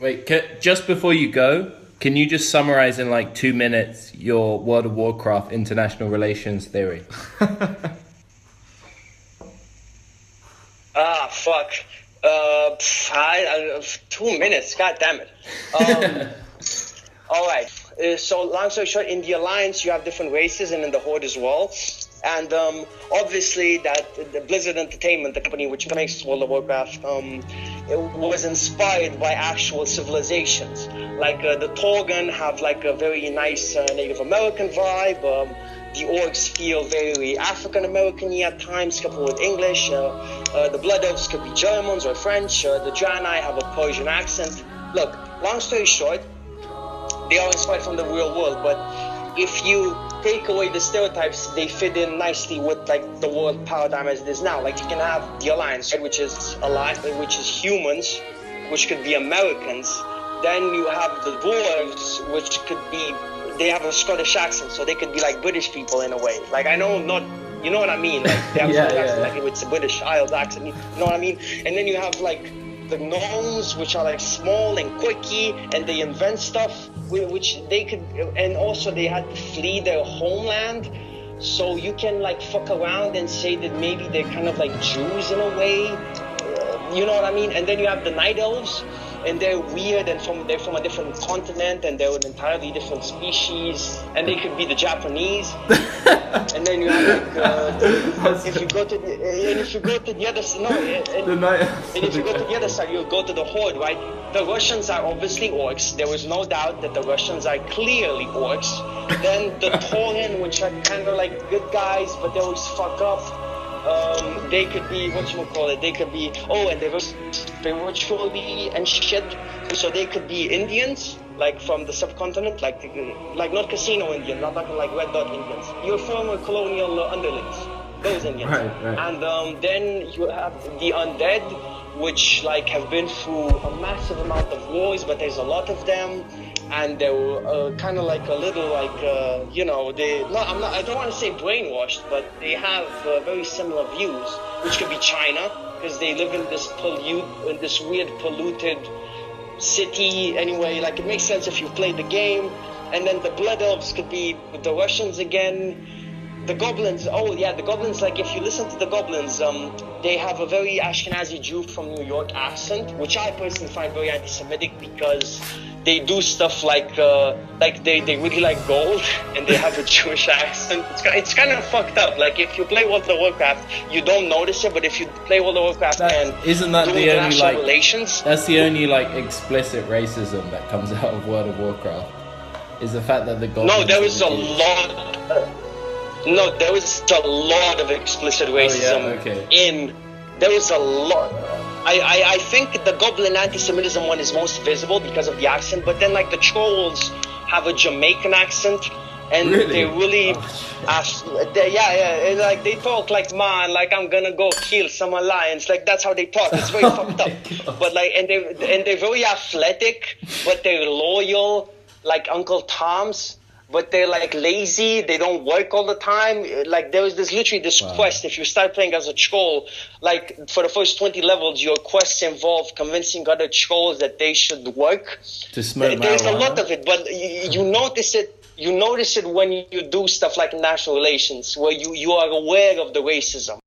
Wait, just before you go, can you just summarize in like 2 minutes your World of Warcraft international relations theory? Fuck. 2 minutes. God damn it. All right. So long story short, in the Alliance, you have different races, and in the Horde as well. And obviously, that the Blizzard Entertainment, the company which makes World of Warcraft, it was inspired by actual civilizations. Like the Torgan have like a very nice Native American vibe. The orcs feel very African American at times, coupled with English. The Blood Elves could be Germans or French. The Draenei have a Persian accent. Look, long story short, they are inspired from the real world, but if you take away the stereotypes, they fit in nicely with like the world paradigm as it is now. Like you can have the Alliance, which is humans, which could be Americans. Then you have the dwarves, which could be, they have a Scottish accent, so they could be like British people in a way. Like I know not, you know what I mean? Like they have a Scottish accent, like it's a British Isles accent. You know what I mean? And then you have like the gnomes, which are like small and quirky, and they invent stuff which they could, and also they had to flee their homeland. So you can like fuck around and say that maybe they're kind of like Jews in a way. You know what I mean? And then you have the Night Elves, and they're weird, and they're from a different continent, and they're an entirely different species, and they could be the Japanese. And then you have like, if you go to the other side, and if you go to the other side, you'll go to the Horde, right? The Russians are obviously orcs. There is no doubt that the Russians are clearly orcs. Then the Tauren, which are kind of like good guys, but they always fuck up. They could be, they could be, and they're spiritually and shit, so they could be Indians, like from the subcontinent, like not casino Indians, not like Red Dot Indians, your former colonial underlings, those Indians. Right. And then you have the undead, which like have been through a massive amount of wars, but there's a lot of them. And they were kind of like a little like, I don't want to say brainwashed, but they have very similar views, which could be China, because they live in this weird polluted city anyway. Like it makes sense if you play the game. And then the Blood Elves could be the Russians again. The goblins, the goblins, like if you listen to the goblins, they have a very Ashkenazi Jew from New York accent, which I personally find very anti-Semitic because they do stuff like they really like gold and they have a Jewish accent. It's kind of fucked up. Like if you play World of Warcraft, you don't notice it, but if you play World of Warcraft isn't that the only like relations, that's the only like explicit racism that comes out of World of Warcraft, is the fact that the goblins. No, there is a lot. No, there is a lot of explicit racism there is a lot. I think the Goblin anti-Semitism one is most visible because of the accent, but then like the Trolls have a Jamaican accent, and they really, like they talk like, man, like I'm gonna go kill some alliance, like that's how they talk. It's very fucked up. But like, and they're very athletic, but they're loyal, like Uncle Tom's. But they're like lazy, they don't work all the time. Like there's literally this quest, if you start playing as a troll, like for the first 20 levels, your quests involve convincing other trolls that they should work. To smoke There's a lot of it, but you notice it when you do stuff like national relations, where you are aware of the racism.